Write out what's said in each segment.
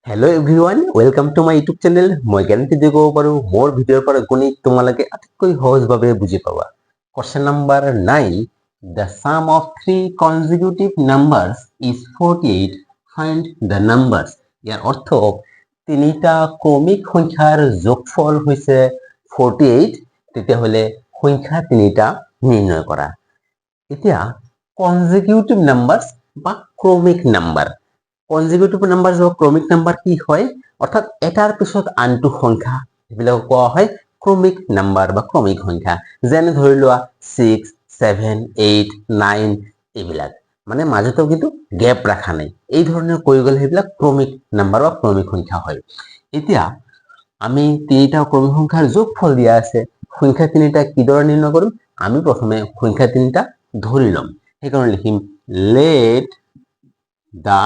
Hello' everyone, welcome to my YouTube channel. মই guarantee দি ক'ব পাৰোঁ মোৰ ভিডিঅ'ৰ পৰা গণিত তোমালোকে আটাইতকৈ সহজভাৱে বুজি পাবা। Question number 9, the sum of three consecutive numbers is 48, find the numbers. ইয়াৰ অৰ্থ তিনিটা ক্ৰমিক সংখ্যাৰ যোগফল হৈছে 48, তেতিয়াহ'লে সংখ্যা তিনিটা নিৰ্ণয় কৰা। এতিয়া কনজিকিউটিভ নাম্বাৰছ বা ক্ৰমিক নাম্বাৰ, কনজিকিউটিভ নাম্বাৰ বা ক্ৰমিক নাম্বাৰ কি হয়, অৰ্থাৎ এটাৰ পিছত আনটো সংখ্যা, এইবিলাক কোৱা হয় ক্ৰমিক নাম্বাৰ বা ক্ৰমিক সংখ্যা। যেনে ধৰি লোৱা 6, 7, 8, 9 এইবিলাক, মানে মাজতো কিন্তু গেপ ৰাখা নাই। এই ধৰণে কৈ গ'লে সেইবিলাক ক্ৰমিক নাম্বাৰ বা ক্ৰমিক সংখ্যা হয়। এতিয়া আমি তিনিটা ক্ৰমিক সংখ্যাৰ যোগফল দিয়া আছে, সংখ্যা তিনিটা কিদৰে নিৰ্ণয় কৰিম? আমি প্ৰথমে সংখ্যা তিনিটা ধৰি ল'ম। সেইকাৰণে লিখিম লেট দা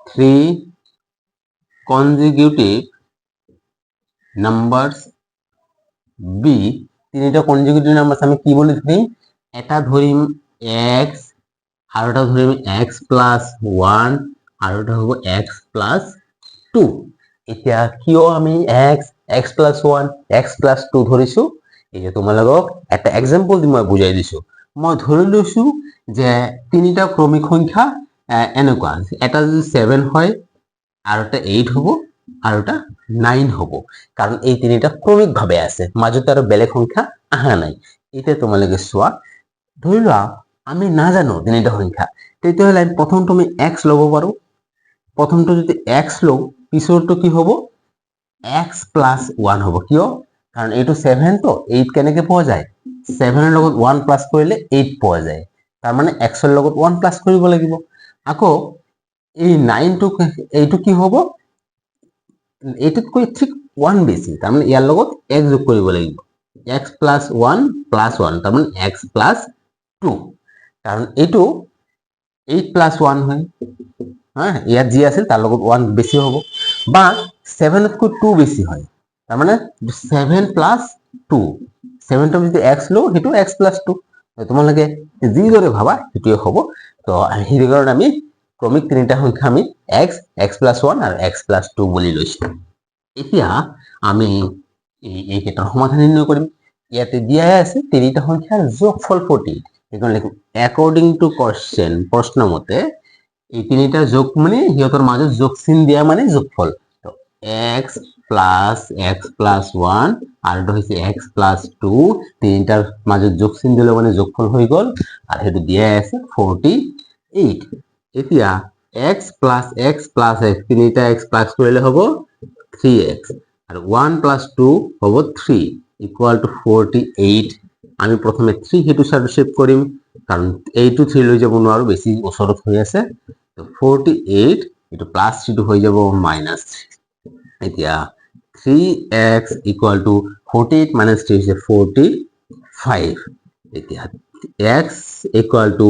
থ্ৰী কনজিকিউটিভ নাম্বাৰছ বি। তিনিটা কনজিকিউটিভ নাম্বাৰছ আমি কি বুলি ধৰিম? এটা ধৰিম x, আৰু এটা ধৰিম x প্লাছ 1, আৰু এটা হ'ব x প্লাছ 2। এতিয়া কিয় আমি x প্লাছ 1, x প্লাছ 2 ধৰিছো? এতিয়া তোমালোকক এটা এক্সাম্পল দি মই বুজাই দিছো। মই ধৰি লৈছো যে তিনিটা ক্ৰমিক সংখ্যা এনেকুৱা, এটা যদি 7 হয়, আৰু এটা 8 হ'ব, আৰু এটা 9 হ'ব, কাৰণ এই তিনিটা ক্ৰমিকভাৱে আছে, মাজতে আৰু বেলেগ সংখ্যা অহা নাই। এতিয়া তোমালোকে চোৱা, ধৰি লোৱা আমি নাজানো তিনিটা সংখ্যা, তেতিয়াহ'লে আমি প্ৰথমটো আমি x ল'ব পাৰো। প্ৰথমটো যদি x লওঁ, পিছৰটো কি হ'ব? x প্লাছ 1 হ'ব। কিয়? কাৰণ এইটো 7 তো, 8 কেনেকে পোৱা যায়? 7ৰ লগত 1 প্লাছ কৰিলে 8 পোৱা যায়, তাৰমানে x ৰ লগত 1 প্লাছ কৰিব লাগিব। আকৌ এই 9টো, এইটো কি হ'ব? এইটোতকৈ ঠিক 1 বেছি, তাৰমানে ইয়াৰ লগত x যোগ কৰিব লাগিব। x প্লাছ 1 প্লাছ 1, তাৰমানে x প্লাছ 2, কাৰণ এইটো 8 প্লাছ 1 হয়। ইয়াত যি আছিল তাৰ লগত 1 বেছি হ'ব, বা 7তকৈ 2 বেছি হয়, তাৰমানে 7 প্লাছ 2। 7টো যদি x লওঁ, সেইটো x প্লাছ 2। তোমালোকে যিদৰে ভাবা সেইটোৱে হ'ব। তো সেইকাৰণে আমি ক্ৰমিক তিনিটা সংখ্যা আমি x প্লাছ 1 আৰু x প্লাছ 2 বুলি লৈছো। এতিয়া আমি এইকেইটাৰ সমাধান নিৰ্ণয় কৰিম। ইয়াতে দিয়াই আছে তিনিটা সংখ্যাৰ যোগফল 48। সেইকাৰণে লিখিম একৰ্ডিং টু কোৱেশ্চন, প্ৰশ্ন মতে এই তিনিটা যোগ মানে সিহঁতৰ মাজত যোগ চিন দিয়া মানে যোগফল। তো x প্লাছ 1 আৰু এটা হৈছে x প্লাছ 2, তিনিটাৰ মাজত যোগ চিন দিলে মানে যোগফল হৈ গ'ল, আৰু সেইটো দিয়াই আছে 48। এতিয়া x প্লাছ x, তিনিটা x প্লাছ কৰিলে হ'ব 3x, আৰু 1 প্লাছ 2 হ'ব 3, ইকুৱেল টু 48। আমি প্ৰথমে 3 সেইটো সাবস্ক্ৰাইব কৰিম, কাৰণ এইটো 3 লৈ যাব নোৱাৰো, বেছি ওচৰত হৈ আছে। তো 48, এইটো প্লাছ 3টো হৈ যাব মাইনাছ 3। এতিয়া 3x ইকুৱেল টু 48 মাইনাছ 3 হৈছে 45। এতিয়া x ইকুৱেল টু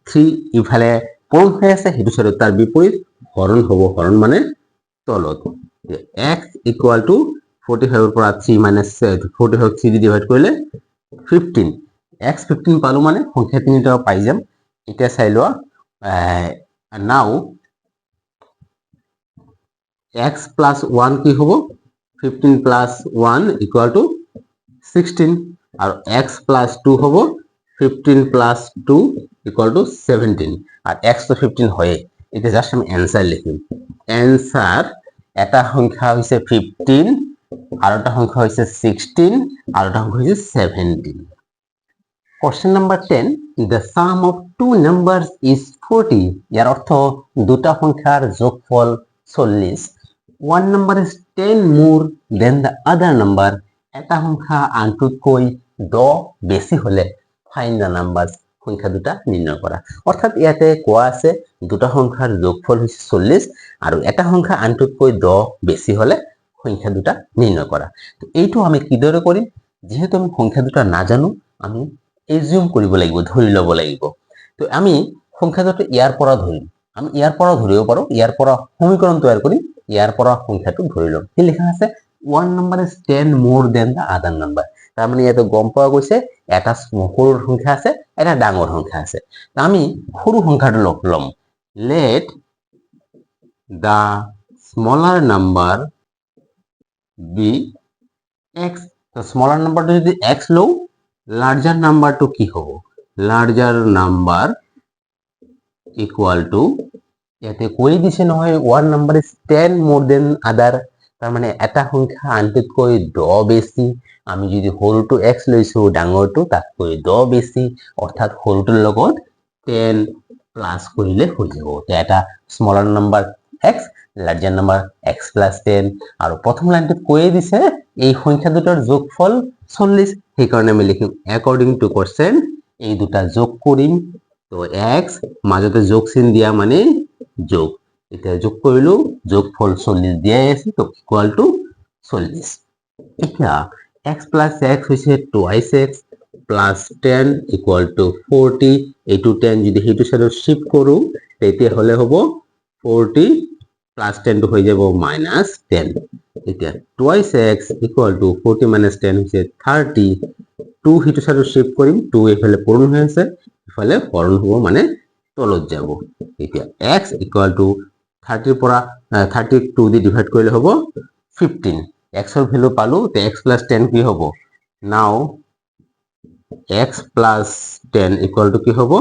3, ইফালে পূৰণ হৈ আছে, সেইটো চাইডত তাৰ বিপৰীত হৰণ হ'ব, হৰণ মানে তলত। x ইকুৱেল টু 45ৰ পৰা 3 মাইনাছ 45 3 দি ডিভাইড কৰিলে 15। x 15 পালো মানে সংখ্যা তিনিটা পাই যাম। এতিয়া চাই লোৱা, নাও x প্লাছ 1 কি হ'ব? 15 প্লাছ 1 ইকুৱেল টু 16, আৰু x প্লাছ 2 হ'ব 15 প্লাছ 2 ইকুৱেল টু 17, আৰু x তো 15 হয়ে। এতিয়া জাষ্ট আমি এনসাৰ লিখিম। এনসাৰ, এটা সংখ্যা হৈছে 15, আৰু এটা সংখ্যা হৈছে 16, আৰু এটা সংখ্যা হৈছে 17। Question number 10, the sum of two numbers is 40. ইয়াৰ অৰ্থ দুটা সংখ্যাৰ যোগফল 40. One number is 10 more than the other number. এটা সংখ্যা আনটোতকৈ 10 বেছি হলে find the numbers. সংখ্যা দুটা নিৰ্ণয় কৰা। অৰ্থাৎ ইয়াতে কোৱা আছে দুটা সংখ্যাৰ যোগফল হৈছে 40, আৰু এটা সংখ্যা আনটোতকৈ 10 বেছি হলে সংখ্যা দুটা নিৰ্ণয় কৰা। তো এইটো আমি কিদৰে কৰিম? যেহেতু আমি সংখ্যা দুটা নাজানো, আমি এজিউম কৰিব লাগিব, ধৰি ল'ব লাগিব। তো আমি সংখ্যা দুটা ইয়াৰ পৰা ধৰিম, আমি ইয়াৰ পৰা ধৰিব পাৰো, ইয়াৰ পৰা সমীকৰণ তৈয়াৰ কৰিম, ইয়াৰ পৰা সংখ্যাটো ধৰি ল'ম। কি লিখা আছে? one number is 10 more than the other number. তাৰমানে ইয়াতে গম পোৱা গৈছে এটা সৰু সংখ্যা আছে, এটা ডাঙৰ সংখ্যা আছে। আমি সৰু সংখ্যাটো ল'ম। Let the smaller number be x, তো smaller নাম্বারটা যদি x লও, লার্জার নাম্বারটো কি হ'ব? লার্জার নাম্বার ইকুয়াল টু, ইয়াতে কৈ দিছে নহয় one number is 10 more than other, তার মানে এটা সংখ্যা আনটোতকৈ 10 বেছি। আমি যদি সৰুটো x লৈছো, ডাঙৰটো তাতকৈ 10 বেছি, অৰ্থাৎ সৰুটোৰ লগত 10 প্লাস কৰিলে হৈ যাব। এটা smaller number x, larger number x plus 10, আৰু প্ৰথম লাইনটোত কৈয়ে দিছে এই সংখ্যা দুটাৰ যোগফল 40, সেইকাৰণে আমি লিখিম অ্যাকৰ্ডিং টু কোশ্চেন এই দুটা যোগ কৰিম। তো x মাজতে যোগ চিন দিয়া মানে যোগ, এটা যোগ কৰিলো, যোগফল 40 দিয়াই আছে, তো ইকুয়াল টু 40। এতিয়া x প্লাস x হৈছে twice x plus 10 equal to 40, এইটো 10 যদি সেইটো সাইডত শিফট কৰো তেতিয়া হলে হ'ব 40 প্লাস 10 টো হৈ যাব মাইনাস 10। এতিয়া twice x equal to 40 minus 10 হৈছে 30, 2 সেইটো সাইডত শিফট কৰিম, 2 এফালে পূৰণ হৈ আছে, ইফালে হৰণ হ'ব মানে তলত যাব। এতিয়া x ইকুয়াল টু 30 ৰ পৰা 32 দি ডিভাইড কৰিলে হ'ব 15, x ৰ ভ্যালু পালো, তে x প্লাস 10 কি হ'ব? নাও x প্লাস 10 ইকুয়াল টু কি হ'ব?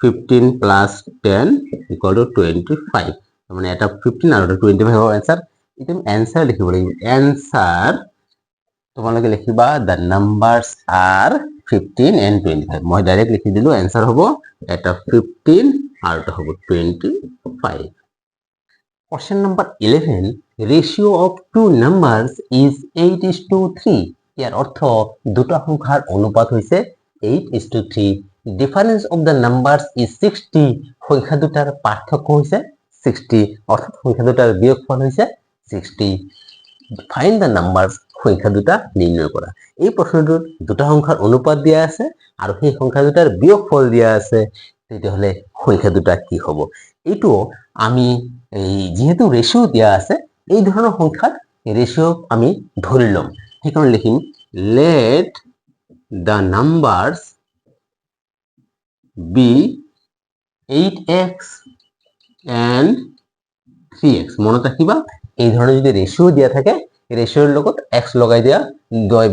15 প্লাস 10 ইকুয়াল টু 25, মানে এটা 15 আৰু এটা 25 হ'ব आंसर। এতিয়া आंसर লিখিব লাগিব, आंसर তোমালোকে লিখিবা the numbers are 15 and 25, মই ডাইরেক্ট লিখি দিলো, आंसर হ'ব এটা 15 আৰু এটা হ'ব 25। Question number 11, ratio of two numbers is 8:3, ইয়াৰ অৰ্থ দুটা সংখ্যাৰ অনুপাত হৈছে 8:3, difference of the numbers is 60, সংখ্যা দুটাৰ পাৰ্থক্য হৈছে 60, অৰ্থাৎ সংখ্যা দুটাৰ বিয়োগফল হৈছে 60, find the numbers, সংখ্যা দুটা নিৰ্ণয় কৰা। এই প্ৰশ্নটোত দুটা সংখ্যাৰ অনুপাত দিয়া আছে আৰু সেই সংখ্যা দুটাৰ বিয়োগফল দিয়া আছে, তেতিয়াহলে সংখ্যা দুটা কি হ'ব? এইটো আমি এই যেহেতু রেশিও দিয়া আছে, এই ধৰণৰ সংখ্যাত ৰেশিও আমি ধৰি লম, সেইকাৰণে লিখিম let the numbers be 8x and 3x, মনত ৰাখিবা এই ধৰণৰ যদি ৰেশিও দিয়া থাকে, ৰেশিওৰ লগত x লগাই দিয়া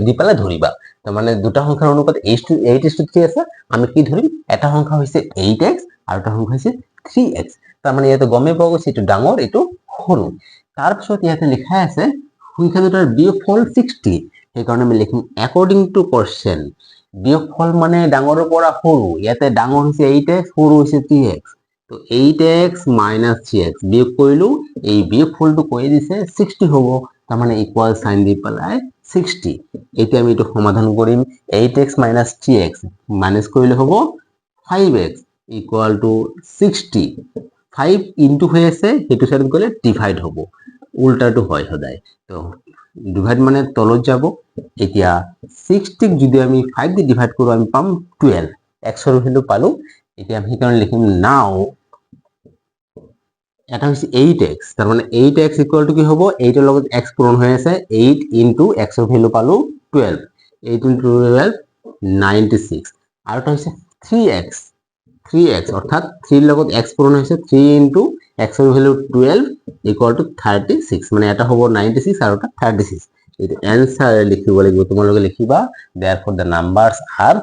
দি পেলাই ধৰিবা। তাৰ মানে দুটা সংখ্যাৰ অনুপাত 8:3 আছে, আমি কি ধৰিম? এটা সংখ্যা হৈছে 8x আৰু এটা সংখ্যা হৈছে 3x, তাৰ মানে ইয়াতে গমে পোৱা গৈছে এইটো ডাঙৰ এইটো সৰু। তাৰপিছত ইয়াতে লিখা আছে সংখ্যা দুটাৰ বিয়োগফল 60, সেইকাৰণে আমি লিখিম অ্যাকৰ্ডিং টু কোশ্চেন, বিয়োগফল মানে ডাঙৰৰ পৰা সৰু, ইয়াতে ডাঙৰ হৈছে 8x, সৰু হৈছে 3x, তো 8x মাইনাস 3x বিয়োগ কৰিলো, এই বিয়োগফলটো কৈ দিছে 60 হ'ব, তাৰ মানে ইকুয়াল সাইন দি পেলাই 60। এতিয়া আমি এইটো সমাধান কৰিম, 8x মাইনাস 3x মাইনাস কৰিলে হ'ব 5x ইকুয়াল টু 60, 5 ইনটু হৈ আছে, সেইটো সাইডত গলে ডিভাইড হ'ব, উল্টাটো হয় সদায়, তো ডিভাইড মানে তলত যাব। এতিয়া 60 ক যদি আমি 5 দি ডিভাইড কৰো আমি পাম 12, x ৰ ভ্যালু পালো। এতিয়া আমি সেইকাৰণে লিখিম নাও এটা হৈছে 8x, তাৰ মানে 8x ইকুয়াল টু কি হ'ব? 8 ৰ লগত x পূৰণ হৈ আছে, 8 ইনটু x ৰ ভ্যালু পালো 12, 8 ইনটু 12 96, আৰু এটা হৈছে 3x অৰ্থাৎ 3 ৰ লগত x পূৰণ হৈছে, 3 ইনটু x ৰ ভ্যালু 12 ইকুয়াল টু 36, মানে এটা হ'ব 96 আৰু এটা 36। এইটো आंसर লিখিব লাগিব, তোমালোকে লিখিবা therefore the numbers are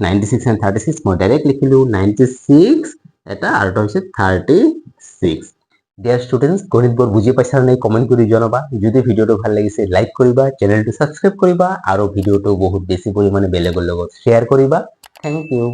96 and 36, মই ডাইরেক্ট লিখিলো 96 এটা আৰু এটা হৈছে 36। ডিয়াৰ স্টুডেন্টস, গণিতবোৰ বুজি পাইছা নাই কমেন্ট কৰি জনাবা। যদি ভিডিওটো ভাল লাগিছে লাইক কৰিবা, চেনেলটো সাবস্ক্ৰাইব কৰিবা আৰু ভিডিওটো বহুত বেছি পৰিমাণে বেলেগৰ লগত শ্বেয়াৰ কৰিবা। Thank U.